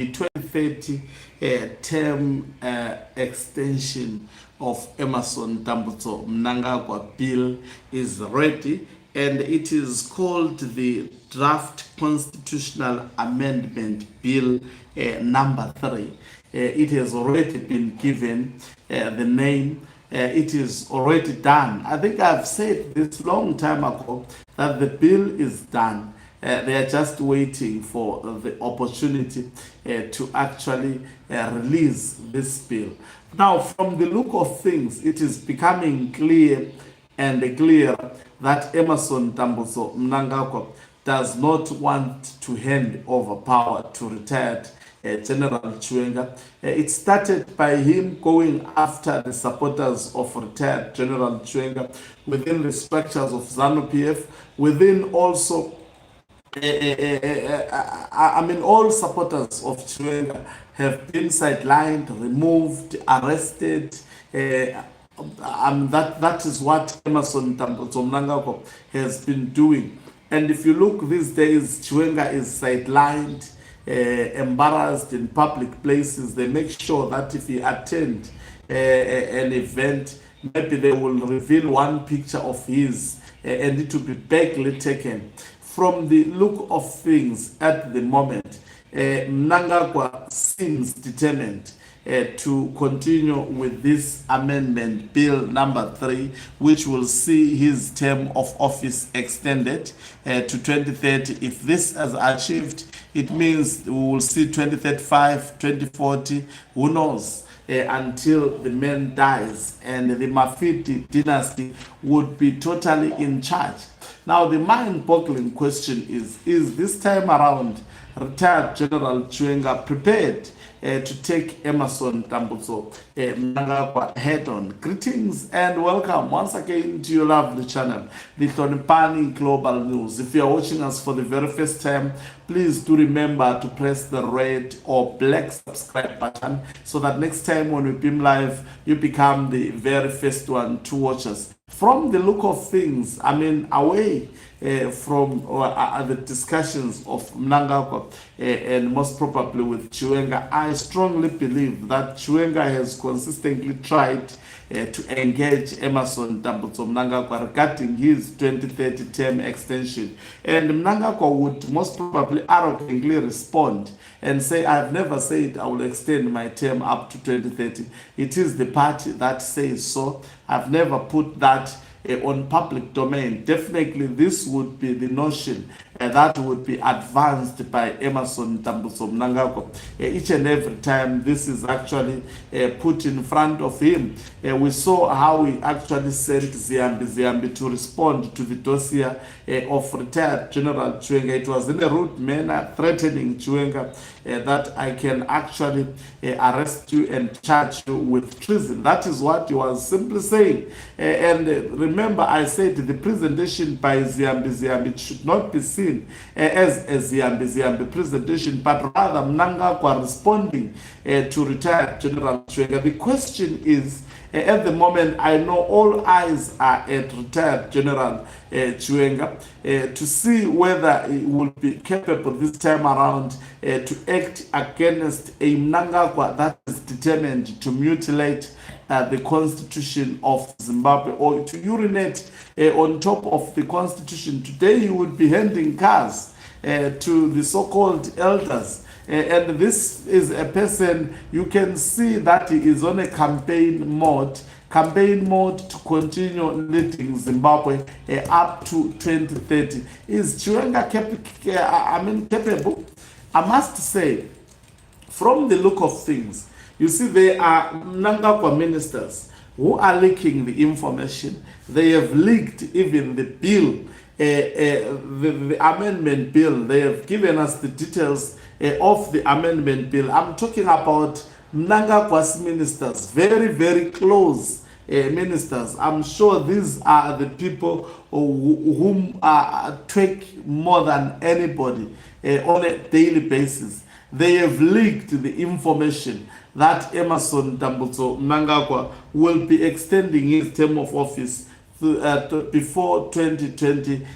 the 2030 term extension of Emerson Tambutso Mnangagwa bill is ready, and it is called the Draft Constitutional Amendment Bill number 3. It has already been given the name. It is already done. I think I've said this long time ago that the bill is done. They are just waiting for the opportunity to actually release this bill. Now, from the look of things, it is becoming clear that Emerson Tambutso Mnangagwa does not want to hand over power to retired General Chiwenga. It started by him going after the supporters of retired General Chiwenga within the structures of ZANU-PF, within also all supporters of Chiwenga have been sidelined, removed, arrested. That is what Emerson Tambutso Mnangagwa has been doing. And if you look these days, Chiwenga is sidelined, embarrassed in public places. They make sure that if he attend an event, maybe they will reveal one picture of his and it will be badly taken. From the look of things at the moment, Mnangagwa seems determined to continue with this amendment bill number 3, which will see his term of office extended to 2030. If this is achieved, it means we will see 2035, 2040, who knows, until the man dies and the Mafiti dynasty would be totally in charge. Now, the mind-boggling question is this time around retired General Chiwenga prepared to take Emerson Tambutso Mnangagwa head-on? Greetings and welcome once again to your lovely channel, the Tonipani Global News. If you are watching us for the very first time, please do remember to press the red or black subscribe button so that next time when we beam live, you become the very first one to watch us. From the look of things, away from the discussions of Mnangagwa and most probably with Chiwenga, I strongly believe that Chiwenga has consistently tried to engage Emerson Tambutso Mnangagwa regarding his 2030 term extension. And Mnangagwa would most probably arrogantly respond and say, I've never said I will extend my term up to 2030. It is the party that says so. I've never put that on public domain. Definitely this would be the notion that would be advanced by Emerson Tambutso Mnangagwa. Each and every time this is actually put in front of him. We saw how he actually sent Ziambi to respond to the dossier of retired General Chiwenga. It was in a rude manner, threatening Chiwenga that I can actually arrest you and charge you with treason. That is what he was simply saying. And remember, I said the presentation by Ziambi should not be seen as a Ziambi presentation, but rather Mnangagwa responding to retired General Chiwenga. The question is, at the moment, I know all eyes are at retired General Chiwenga to see whether he will be capable this time around to act against a Mnangagwa that is determined to mutilate the Constitution of Zimbabwe, or to urinate on top of the Constitution. Today he would be handing cars to the so-called elders. And this is a person, you can see that he is on a campaign mode to continue leading Zimbabwe up to 2030. Is Chiwenga capable? I must say, from the look of things, you see, there are Mnangagwa ministers who are leaking the information. They have leaked even the bill, the amendment bill. They have given us the details of the amendment bill. I'm talking about Mnangagwa's ministers, very, very close ministers. I'm sure these are the people whom tweak more than anybody on a daily basis. They have leaked the information that Emerson Tambutso Mnangagwa will be extending his term of office before 2020,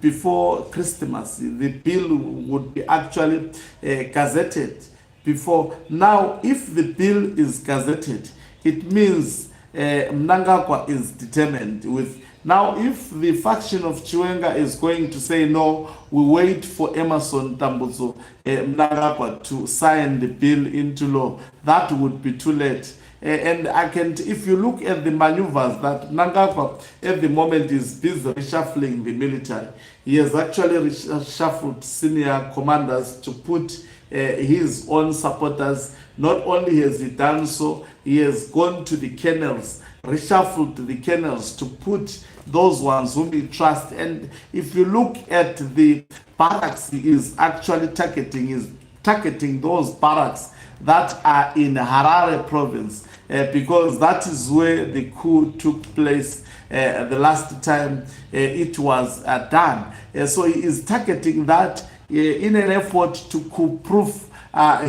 before Christmas, the bill would be actually gazetted before. Now, if the bill is gazetted, it means Mnangagwa is determined with. Now, if the faction of Chiwenga is going to say no, we wait for Emerson Tambutso Mnangagwa to sign the bill into law, that would be too late. And if you look at the maneuvers that Mnangagwa at the moment is busy reshuffling the military, he has actually reshuffled senior commanders to put his own supporters. Not only has he done so, he has gone to the colonels, reshuffled the colonels to put those ones whom he trusts. And if you look at the barracks he is actually targeting those barracks that are in Harare province, because that is where the coup took place the last time it was done. So he is targeting that in an effort to coup-proof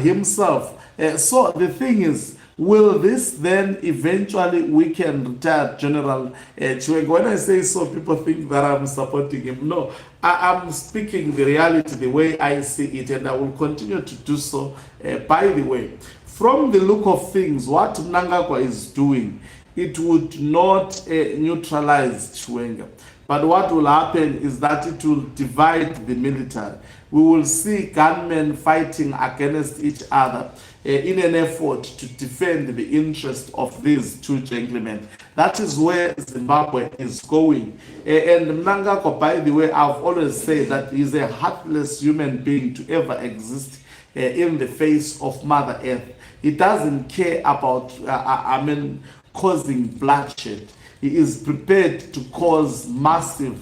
himself. So the thing is, will this then eventually weaken retired General Chiwenga? When I say so, people think that I'm supporting him. No, I'm speaking the reality the way I see it, and I will continue to do so. By the way, from the look of things, what Mnangagwa is doing, it would not neutralize Chiwenga. But what will happen is that it will divide the military. We will see gunmen fighting against each other in an effort to defend the interest of these two gentlemen. That is where Zimbabwe is going. And Mnangagwa, by the way, I've always said that he's a heartless human being to ever exist in the face of Mother Earth. He doesn't care about, causing bloodshed. He is prepared to cause massive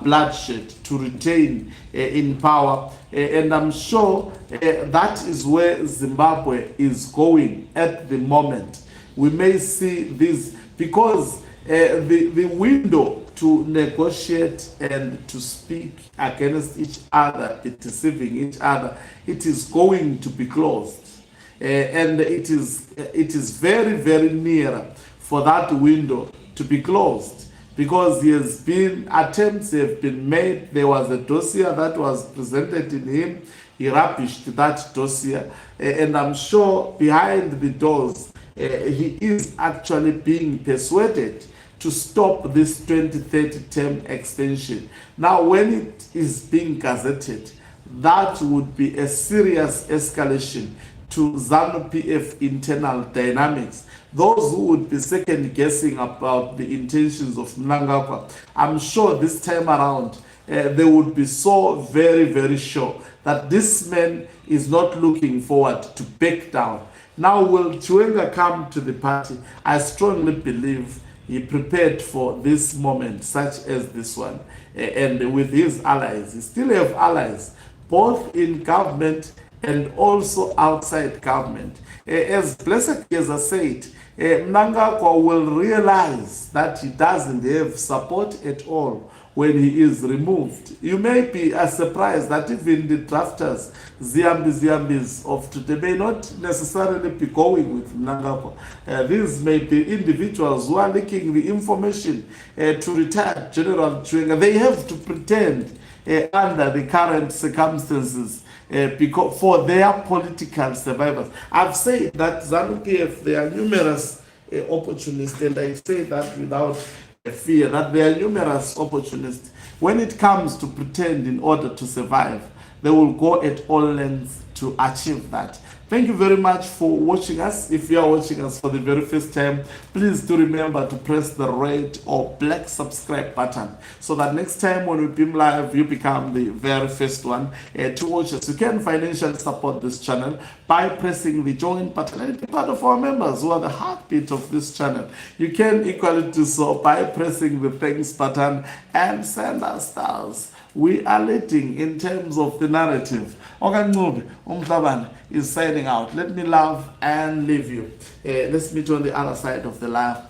bloodshed to retain in power. And I'm sure that is where Zimbabwe is going at the moment. We may see this because the window to negotiate and to speak against each other, deceiving each other, it is going to be closed. And it is very, very near for that window to be closed, because attempts have been made. There was a dossier that was presented in him. He rubbished that dossier, and I'm sure behind the doors he is actually being persuaded to stop this 2030 term extension. Now, when it is being gazetted, that would be a serious escalation to ZANU-PF internal dynamics. Those who would be second guessing about the intentions of Mnangagwa, I'm sure this time around they would be so very, very sure that this man is not looking forward to back down. Now, will Chiwenga come to the party? I strongly believe he prepared for this moment, such as this one, and with his allies. He still have allies, both in government and also outside government. As Blessed Keza said, Mnangagwa will realize that he doesn't have support at all when he is removed. You may be surprised that even the drafters, Ziambis of today, may not necessarily be going with Mnangagwa. These may be individuals who are leaking the information to retired General Chiwenga. They have to pretend under the current circumstances because for their political survivors. I've said that ZANU-PF, there are numerous opportunists, and I say that without fear, that there are numerous opportunists. When it comes to pretend in order to survive, they will go at all lengths to achieve that. Thank you very much for watching us. If you are watching us for the very first time, please do remember to press the red or black subscribe button so that next time when we beam live, you become the very first one to watch us. You can financially support this channel by pressing the join button and be part of our members who are the heartbeat of this channel. You can equally do so by pressing the thanks button and send us stars. We are leading in terms of the narrative. Okanqube Umhlabane is signing out. Let me love and leave you. Let's meet on the other side of the live.